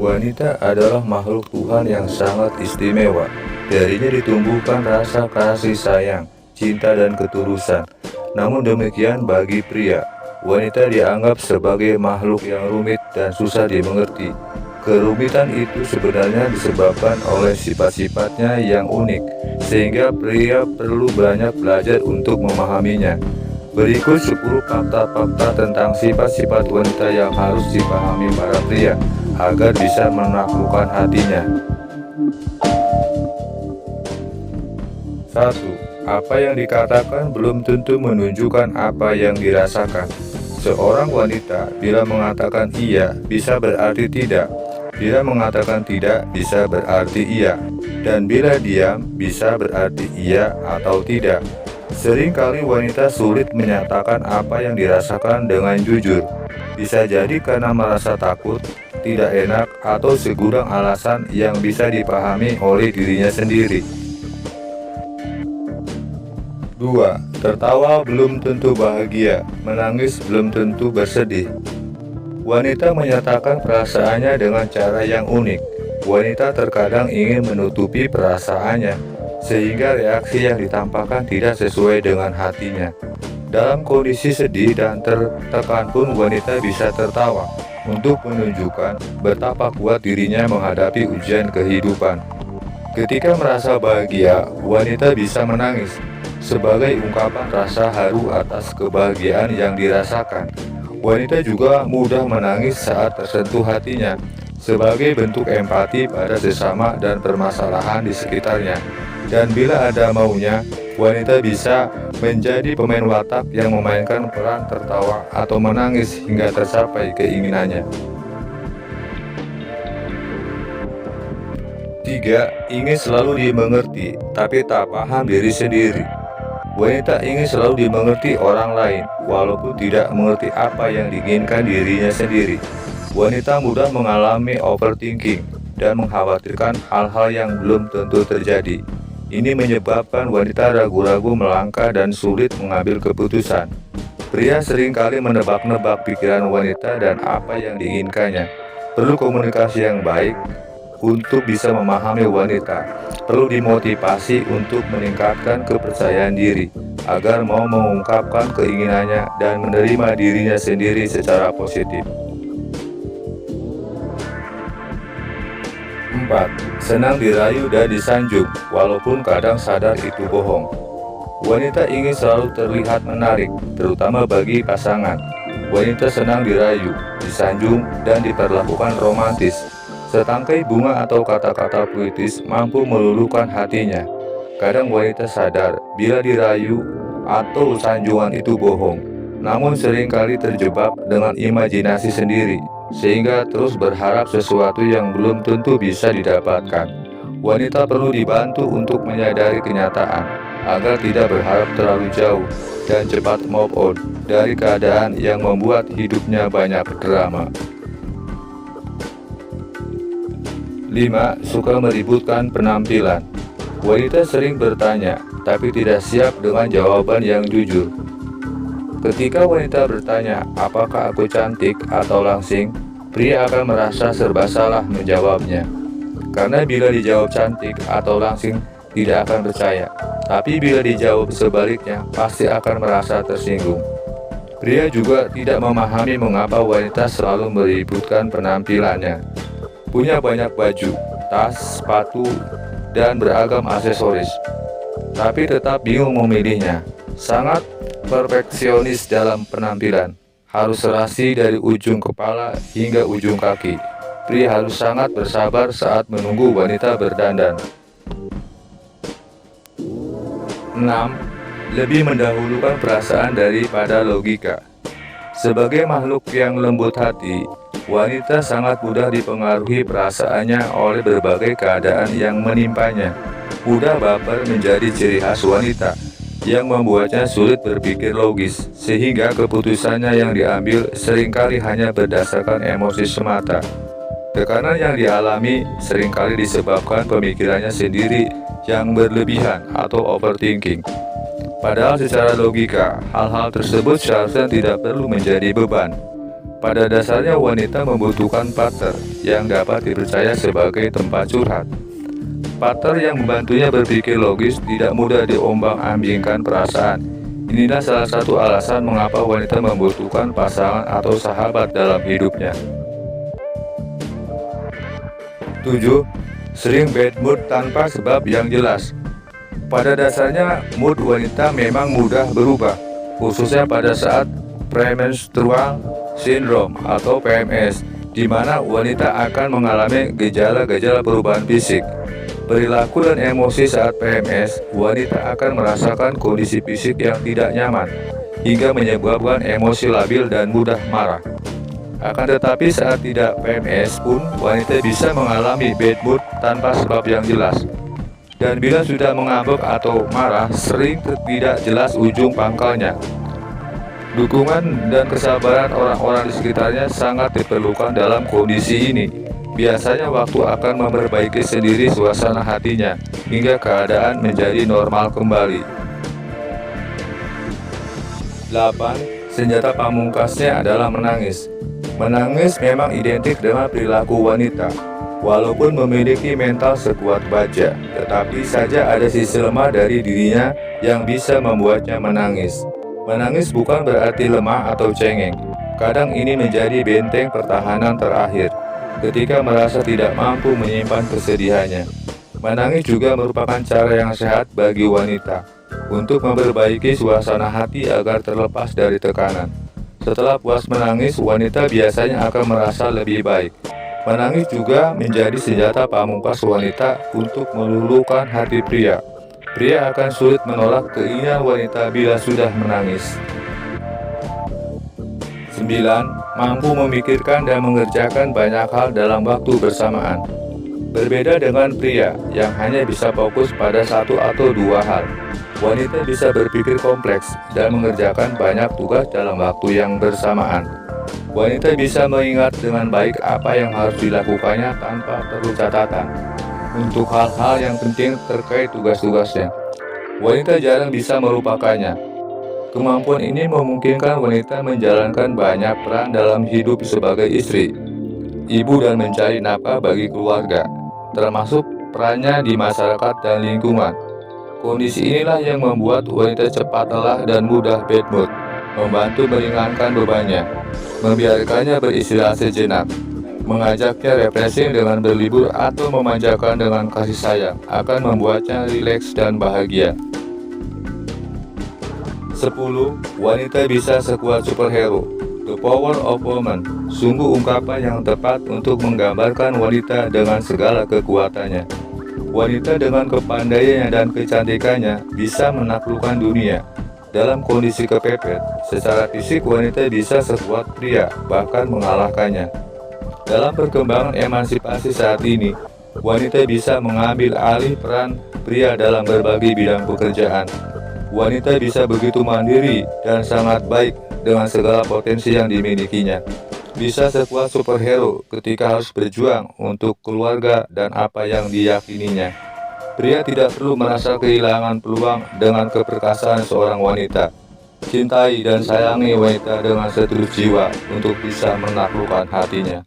Wanita adalah makhluk Tuhan yang sangat istimewa. Darinya ditumbuhkan rasa kasih sayang, cinta dan ketulusan. Namun demikian bagi pria, wanita dianggap sebagai makhluk yang rumit dan susah dimengerti. Kerumitan itu sebenarnya disebabkan oleh sifat-sifatnya yang unik, sehingga pria perlu banyak belajar untuk memahaminya. Berikut 10 fakta-fakta tentang sifat-sifat wanita yang harus dipahami para pria agar bisa menaklukkan hatinya. 1. Apa yang dikatakan belum tentu menunjukkan apa yang dirasakan. Seorang wanita bila mengatakan iya bisa berarti tidak, bila mengatakan tidak bisa berarti iya, dan bila diam bisa berarti iya atau tidak. Seringkali wanita sulit menyatakan apa yang dirasakan dengan jujur. Bisa jadi karena merasa takut, tidak enak, atau segudang alasan yang bisa dipahami oleh dirinya sendiri. 2. Tertawa belum tentu bahagia, menangis belum tentu bersedih. Wanita menyatakan perasaannya dengan cara yang unik. Wanita terkadang ingin menutupi perasaannya, sehingga reaksi yang ditampakkan tidak sesuai dengan hatinya. Dalam kondisi sedih dan tertekan pun wanita bisa tertawa untuk menunjukkan betapa kuat dirinya menghadapi ujian kehidupan. Ketika merasa bahagia, wanita bisa menangis sebagai ungkapan rasa haru atas kebahagiaan yang dirasakan. Wanita juga mudah menangis saat tersentuh hatinya sebagai bentuk empati pada sesama dan permasalahan di sekitarnya. Dan bila ada maunya, wanita bisa menjadi pemain watak yang memainkan peran tertawa atau menangis hingga tercapai keinginannya. 3. Ingin selalu dimengerti, tapi tak paham diri sendiri. Wanita ingin selalu dimengerti orang lain, walaupun tidak mengerti apa yang diinginkan dirinya sendiri. Wanita mudah mengalami overthinking dan mengkhawatirkan hal-hal yang belum tentu terjadi. Ini menyebabkan wanita ragu-ragu melangkah dan sulit mengambil keputusan. Pria seringkali menebak-nebak pikiran wanita dan apa yang diinginkannya. Perlu komunikasi yang baik untuk bisa memahami wanita. Perlu dimotivasi untuk meningkatkan kepercayaan diri agar mau mengungkapkan keinginannya dan menerima dirinya sendiri secara positif. 4. Senang dirayu dan disanjung, walaupun kadang sadar itu bohong. Wanita ingin selalu terlihat menarik, terutama bagi pasangan. Wanita senang dirayu, disanjung, dan diperlakukan romantis. Setangkai bunga atau kata-kata puitis mampu meluluhkan hatinya. Kadang wanita sadar bila dirayu atau sanjungan itu bohong, namun seringkali terjebak dengan imajinasi sendiri, sehingga terus berharap sesuatu yang belum tentu bisa didapatkan. Wanita perlu dibantu untuk menyadari kenyataan agar tidak berharap terlalu jauh dan cepat move on dari keadaan yang membuat hidupnya banyak drama. 5. Suka meributkan penampilan. Wanita sering bertanya, tapi tidak siap dengan jawaban yang jujur. Ketika wanita bertanya, apakah aku cantik atau langsing, pria akan merasa serba salah menjawabnya. Karena bila dijawab cantik atau langsing, tidak akan percaya. Tapi bila dijawab sebaliknya, pasti akan merasa tersinggung. Pria juga tidak memahami mengapa wanita selalu meributkan penampilannya. Punya banyak baju, tas, sepatu, dan beragam aksesoris, tapi tetap bingung memilihnya. Sangat perfeksionis dalam penampilan, harus serasi dari ujung kepala hingga ujung kaki. Pria harus sangat bersabar saat menunggu wanita berdandan. 6. Lebih mendahulukan perasaan daripada logika. Sebagai makhluk yang lembut hati, wanita sangat mudah dipengaruhi perasaannya oleh berbagai keadaan yang menimpanya. Mudah baper menjadi ciri khas wanita, yang membuatnya sulit berpikir logis, sehingga keputusannya yang diambil seringkali hanya berdasarkan emosi semata. Tekanan yang dialami seringkali disebabkan pemikirannya sendiri yang berlebihan atau overthinking. Padahal secara logika, hal-hal tersebut seharusnya tidak perlu menjadi beban. Pada dasarnya wanita membutuhkan partner yang dapat dipercaya sebagai tempat curhat. Partner yang membantunya berpikir logis, tidak mudah diombang-ambingkan perasaan. Inilah salah satu alasan mengapa wanita membutuhkan pasangan atau sahabat dalam hidupnya. 7. Sering bad mood tanpa sebab yang jelas. Pada dasarnya, mood wanita memang mudah berubah, khususnya pada saat premenstrual syndrome atau PMS, di mana wanita akan mengalami gejala-gejala perubahan fisik, perilaku dan emosi saat PMS. Wanita akan merasakan kondisi fisik yang tidak nyaman, hingga menyebabkan emosi labil dan mudah marah. Akan tetapi saat tidak PMS pun, wanita bisa mengalami bad mood tanpa sebab yang jelas. Dan bila sudah mengambek atau marah, sering tidak jelas ujung pangkalnya. Dukungan dan kesabaran orang-orang di sekitarnya sangat diperlukan dalam kondisi ini. Biasanya waktu akan memperbaiki sendiri suasana hatinya, hingga keadaan menjadi normal kembali. 8. Senjata pamungkasnya adalah menangis. Menangis memang identik dengan perilaku wanita. Walaupun memiliki mental sekuat baja, tetapi saja ada sisi lemah dari dirinya yang bisa membuatnya menangis. Menangis bukan berarti lemah atau cengeng. Kadang ini menjadi benteng pertahanan terakhir ketika merasa tidak mampu menyimpan kesedihannya. Menangis juga merupakan cara yang sehat bagi wanita untuk memperbaiki suasana hati agar terlepas dari tekanan. Setelah puas menangis, wanita biasanya akan merasa lebih baik. Menangis juga menjadi senjata pamungkas wanita untuk meluluhkan hati pria. Pria akan sulit menolak keinginan wanita bila sudah menangis. 9. Mampu memikirkan dan mengerjakan banyak hal dalam waktu bersamaan. Berbeda dengan pria yang hanya bisa fokus pada satu atau dua hal, wanita bisa berpikir kompleks dan mengerjakan banyak tugas dalam waktu yang bersamaan. Wanita bisa mengingat dengan baik apa yang harus dilakukannya tanpa perlu catatan. Untuk hal-hal yang penting terkait tugas-tugasnya, wanita jarang bisa melupakannya. Kemampuan ini memungkinkan wanita menjalankan banyak peran dalam hidup sebagai istri, ibu dan mencari nafkah bagi keluarga, termasuk perannya di masyarakat dan lingkungan. Kondisi inilah yang membuat wanita cepat lelah dan mudah bad mood. Membantu meringankan bebannya, membiarkannya beristirahat sejenak, mengajaknya refreshing dengan berlibur atau memanjakan dengan kasih sayang akan membuatnya rileks dan bahagia. 10. Wanita bisa sekuat superhero. The Power of Woman. Sungguh ungkapan yang tepat untuk menggambarkan wanita dengan segala kekuatannya. Wanita dengan kepandaiannya dan kecantikannya bisa menaklukkan dunia. Dalam kondisi kepepet, secara fisik wanita bisa sekuat pria, bahkan mengalahkannya. Dalam perkembangan emansipasi saat ini, wanita bisa mengambil alih peran pria dalam berbagai bidang pekerjaan. Wanita bisa begitu mandiri dan sangat baik dengan segala potensi yang dimilikinya. Bisa sekuat superhero ketika harus berjuang untuk keluarga dan apa yang diyakininya. Pria tidak perlu merasa kehilangan peluang dengan keperkasaan seorang wanita. Cintai dan sayangi wanita dengan setulus jiwa untuk bisa menaklukkan hatinya.